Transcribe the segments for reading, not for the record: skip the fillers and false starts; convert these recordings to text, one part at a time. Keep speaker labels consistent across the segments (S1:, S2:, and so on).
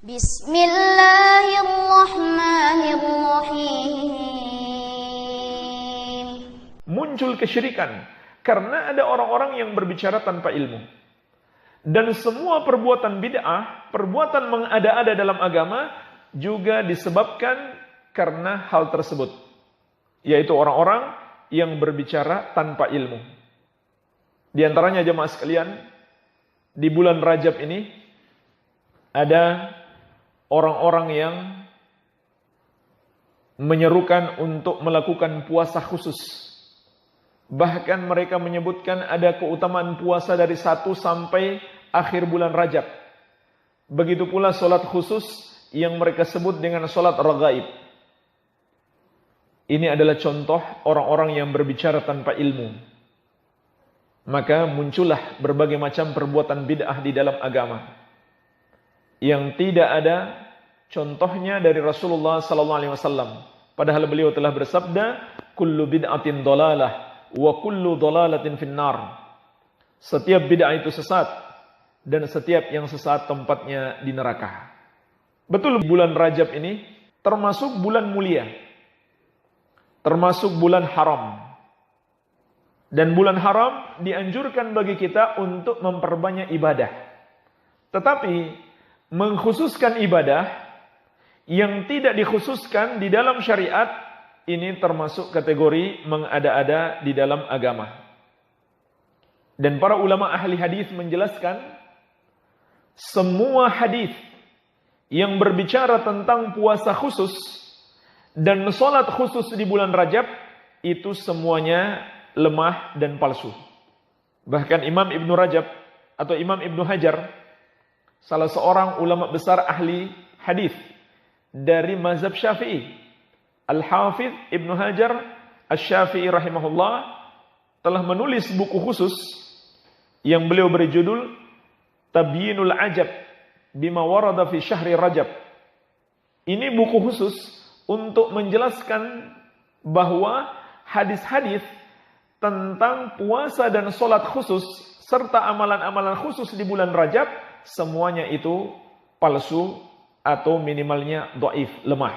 S1: Bismillahirrahmanirrahim.
S2: Muncul kesyirikan karena ada orang-orang yang berbicara tanpa ilmu. Dan semua perbuatan bid'ah, perbuatan mengada-ada dalam agama juga disebabkan karena hal tersebut, yaitu orang-orang yang berbicara tanpa ilmu. Di antaranya jemaah sekalian, di bulan Rajab ini ada orang-orang yang menyerukan untuk melakukan puasa khusus. Bahkan mereka menyebutkan ada keutamaan puasa dari 1 sampai akhir bulan Rajab. Begitu pula solat khusus yang mereka sebut dengan solat raghaib. Ini adalah contoh orang-orang yang berbicara tanpa ilmu. Maka muncullah berbagai macam perbuatan bid'ah di dalam agama yang tidak ada contohnya dari Rasulullah SAW. Padahal beliau telah bersabda, kullu bid'atin dolalah wa kullu dolalatin finnar. Setiap bid'ah itu sesat dan setiap yang sesat tempatnya di neraka. Betul, bulan Rajab ini termasuk bulan mulia, termasuk bulan haram. Dan bulan haram dianjurkan bagi kita untuk memperbanyak ibadah. Tetapi mengkhususkan ibadah yang tidak dikhususkan di dalam syariat, ini termasuk kategori mengada-ada di dalam agama. Dan para ulama ahli hadis menjelaskan, semua hadis yang berbicara tentang puasa khusus dan salat khusus di bulan Rajab, itu semuanya lemah dan palsu. Bahkan Imam Ibnu Rajab atau Imam Ibnu Hajar, salah seorang ulama besar ahli hadis dari mazhab Syafi'i, Al-Hafidh Ibnu Hajar Asy-Syafi'i rahimahullah, telah menulis buku khusus yang beliau beri judul Tabyinul Ajab bima warada fi syahri Rajab. Ini buku khusus untuk menjelaskan bahwa hadis-hadis tentang puasa dan sholat khusus serta amalan-amalan khusus di bulan Rajab, semuanya itu palsu atau minimalnya dhaif, lemah.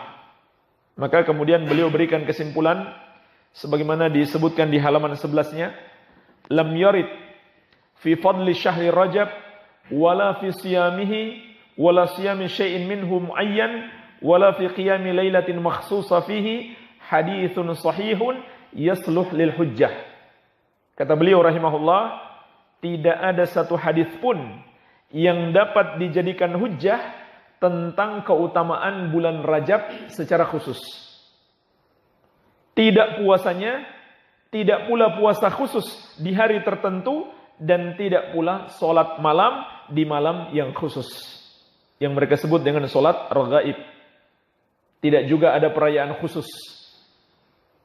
S2: Maka kemudian beliau berikan kesimpulan sebagaimana disebutkan di halaman 11-nya, lam yarid fi fadli syahri Rajab wala fi siyamihi wala siyami syai'in minhu muayyan wala fi qiyami lailatin makhsusa fihi hadithun sahihun yasluh lil hujjah. Kata beliau rahimahullah, tidak ada satu hadis pun yang dapat dijadikan hujjah tentang keutamaan bulan Rajab secara khusus. Tidak puasanya, tidak pula puasa khusus di hari tertentu, dan tidak pula sholat malam di malam yang khusus, yang mereka sebut dengan sholat raghaib. Tidak juga ada perayaan khusus,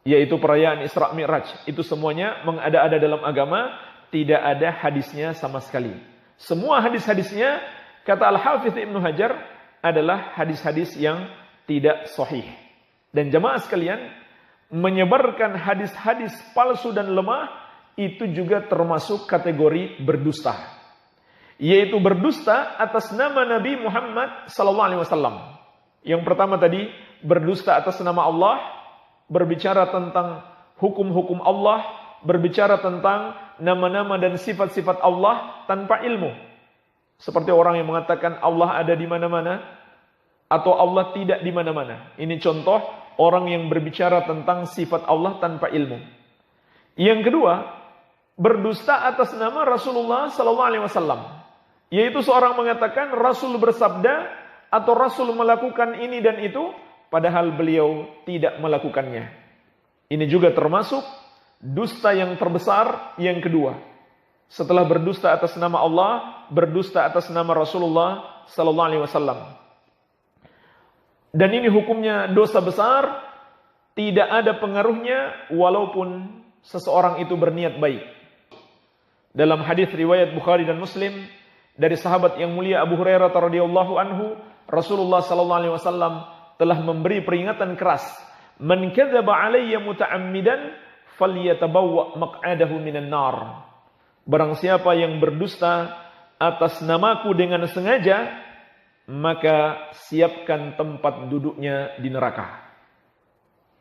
S2: yaitu perayaan Isra Mi'raj. Itu semuanya mengada-ada dalam agama, tidak ada hadisnya sama sekali. Semua hadis-hadisnya, kata Al-Hafidh Ibnu Hajar, adalah hadis-hadis yang tidak sahih. Dan jemaah sekalian, menyebarkan hadis-hadis palsu dan lemah itu juga termasuk kategori berdusta, yaitu berdusta atas nama Nabi Muhammad SAW. Yang pertama tadi, berdusta atas nama Allah, berbicara tentang hukum-hukum Allah, berbicara tentang nama-nama dan sifat-sifat Allah tanpa ilmu. Seperti orang yang mengatakan Allah ada di mana-mana atau Allah tidak di mana-mana. Ini contoh orang yang berbicara tentang sifat Allah tanpa ilmu. Yang kedua, berdusta atas nama Rasulullah SAW, yaitu seorang mengatakan Rasul bersabda atau Rasul melakukan ini dan itu, padahal beliau tidak melakukannya. Ini juga termasuk dusta yang terbesar yang kedua. Setelah berdusta atas nama Allah, berdusta atas nama Rasulullah SAW. Dan ini hukumnya dosa besar, tidak ada pengaruhnya walaupun seseorang itu berniat baik. Dalam hadis riwayat Bukhari dan Muslim dari sahabat yang mulia Abu Hurairah radhiyallahu anhu, Rasulullah SAW telah memberi peringatan keras, "Man kadzaba 'alayya muta'ammidan falyatabawwa maq'adahu minan nar." Barang siapa yang berdusta atas namaku dengan sengaja, maka siapkan tempat duduknya di neraka.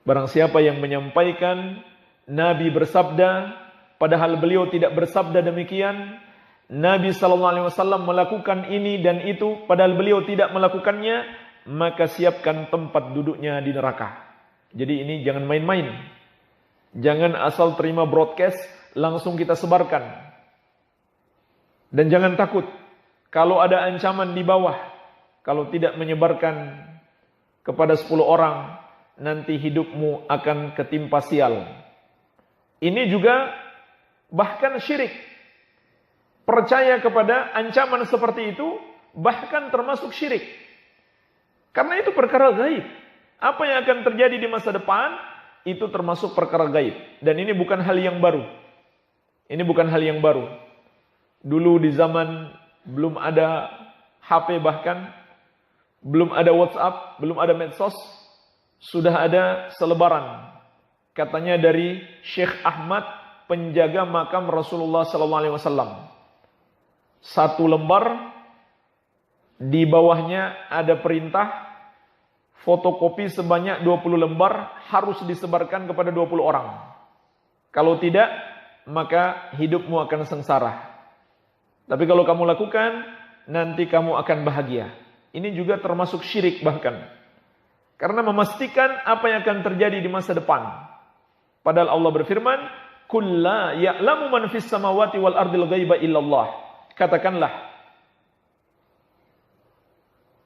S2: Barang siapa yang menyampaikan Nabi bersabda, padahal beliau tidak bersabda demikian, Nabi SAW melakukan ini dan itu, padahal beliau tidak melakukannya, maka siapkan tempat duduknya di neraka. Jadi ini jangan main-main. Jangan asal terima broadcast, langsung kita sebarkan. Dan jangan takut, kalau ada ancaman di bawah, kalau tidak menyebarkan kepada 10 orang, nanti hidupmu akan ketimpa sial. Ini juga bahkan syirik. Percaya kepada ancaman seperti itu bahkan termasuk syirik. Karena itu perkara gaib. Apa yang akan terjadi di masa depan itu termasuk perkara gaib. Dan ini bukan hal yang baru. Ini bukan hal yang baru. Dulu di zaman belum ada HP bahkan, belum ada WhatsApp, belum ada medsos, sudah ada selebaran. Katanya dari Syekh Ahmad, penjaga makam Rasulullah SAW. Satu lembar, di bawahnya ada perintah, fotokopi sebanyak 20 lembar harus disebarkan kepada 20 orang. Kalau tidak, maka hidupmu akan sengsara. Tapi kalau kamu lakukan, nanti kamu akan bahagia. Ini juga termasuk syirik bahkan. Karena memastikan apa yang akan terjadi di masa depan. Padahal Allah berfirman, "Qul la ya'lamu man fis samawati wal ardil ghaiba illallah." Katakanlah,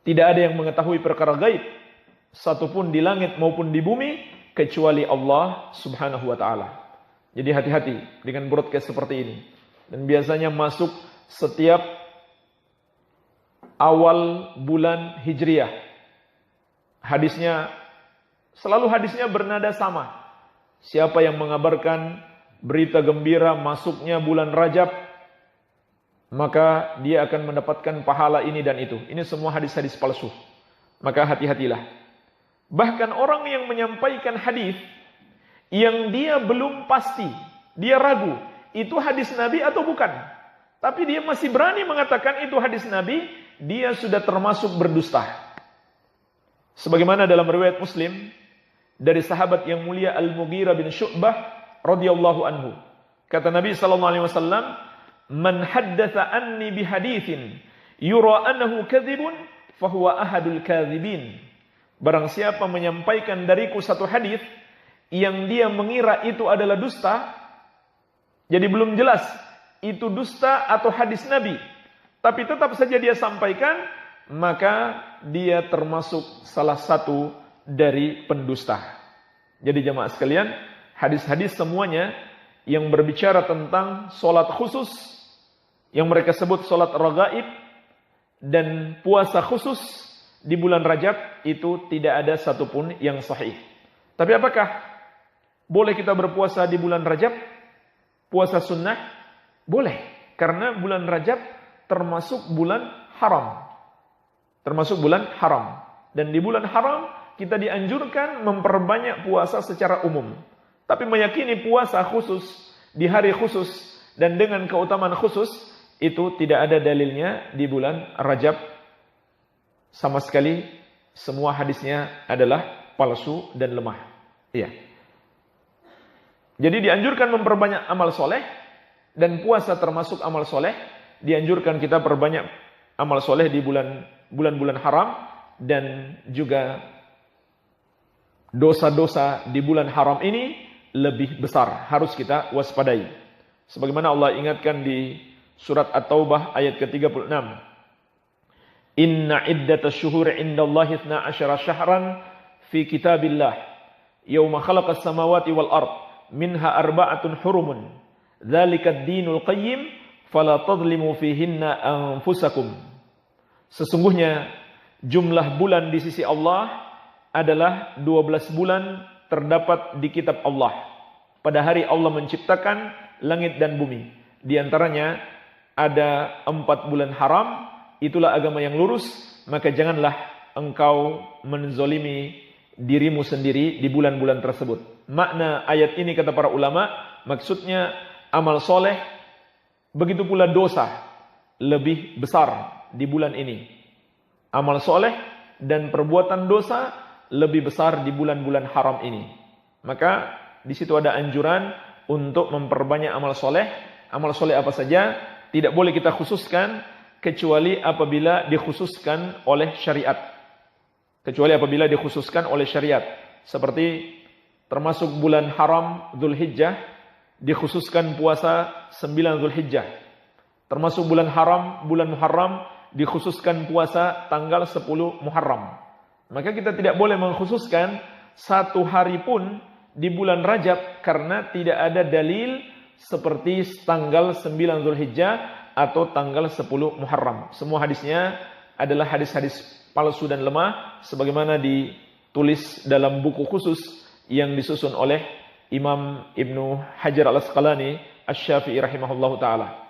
S2: tidak ada yang mengetahui perkara gaib satupun di langit maupun di bumi kecuali Allah Subhanahu wa taala. Jadi hati-hati dengan broadcast seperti ini. Dan biasanya masuk setiap awal bulan Hijriah. Selalu hadisnya bernada sama. Siapa yang mengabarkan berita gembira masuknya bulan Rajab, maka dia akan mendapatkan pahala ini dan itu. Ini semua hadis-hadis palsu. Maka hati-hatilah. Bahkan orang yang menyampaikan hadis yang dia belum pasti, dia ragu, itu hadis Nabi atau bukan. Tapi dia masih berani mengatakan itu hadis Nabi, dia sudah termasuk berdusta. Sebagaimana dalam riwayat Muslim dari sahabat yang mulia Al-Mughirah bin Syu'bah radhiyallahu anhu. Kata Nabi SAW, "Man haddatsa anni bihaditsin yura annahu kadzibun fahuwa ahadul kadzibin." Barang siapa menyampaikan dariku satu hadis yang dia mengira itu adalah dusta, jadi belum jelas itu dusta atau hadis Nabi, tapi tetap saja dia sampaikan, maka dia termasuk salah satu dari pendusta. Jadi jemaah sekalian, hadis-hadis semuanya yang berbicara tentang solat khusus, yang mereka sebut solat raghaib, dan puasa khusus di bulan Rajab, itu tidak ada satupun yang sahih. Tapi apakah boleh kita berpuasa di bulan Rajab? Puasa sunnah? Boleh. Karena bulan Rajab termasuk bulan haram. Termasuk bulan haram. Dan di bulan haram kita dianjurkan memperbanyak puasa secara umum. Tapi meyakini puasa khusus di hari khusus dan dengan keutamaan khusus itu tidak ada dalilnya di bulan Rajab. Sama sekali semua hadisnya adalah palsu dan lemah. Iya. Jadi dianjurkan memperbanyak amal soleh dan puasa termasuk amal soleh. Dianjurkan kita perbanyak amal soleh di bulan-bulan haram dan juga dosa-dosa di bulan haram ini lebih besar, harus kita waspadai. Sebagaimana Allah ingatkan di surat At-Taubah ayat ke-36. Inna iddatash syuhuri indallahi 12 syahran fi kitabillah yauma khalaqas samawati wal ard minha arba'atun hurumun dzalikad dinul qayyim fala tadhlimu fihinna anfusakum. Sesungguhnya jumlah bulan di sisi Allah adalah 12 bulan terdapat di kitab Allah. Pada hari Allah menciptakan langit dan bumi. Di antaranya ada 4 bulan haram. Itulah agama yang lurus. Maka janganlah engkau menzolimi dirimu sendiri di bulan-bulan tersebut. Makna ayat ini kata para ulama, maksudnya amal soleh, begitu pula dosa lebih besar di bulan ini. amal soleh dan perbuatan dosa lebih besar di bulan-bulan haram ini. Maka di situ ada anjuran untuk memperbanyak amal soleh. Amal soleh apa saja tidak boleh kita khususkan kecuali apabila dikhususkan oleh syariat. Kecuali apabila dikhususkan oleh syariat. Seperti termasuk bulan haram Dzulhijjah dikhususkan puasa 9 Dzulhijjah. Termasuk bulan haram, bulan Muharram dikhususkan puasa tanggal 10 Muharram. Maka kita tidak boleh mengkhususkan satu hari pun di bulan Rajab karena tidak ada dalil seperti tanggal 9 Dzulhijjah atau tanggal 10 Muharram. Semua hadisnya adalah hadis-hadis palsu dan lemah sebagaimana ditulis dalam buku khusus yang disusun oleh Imam Ibnu Hajar Al-Asqalani Asy-Syafi'i rahimahullahu taala.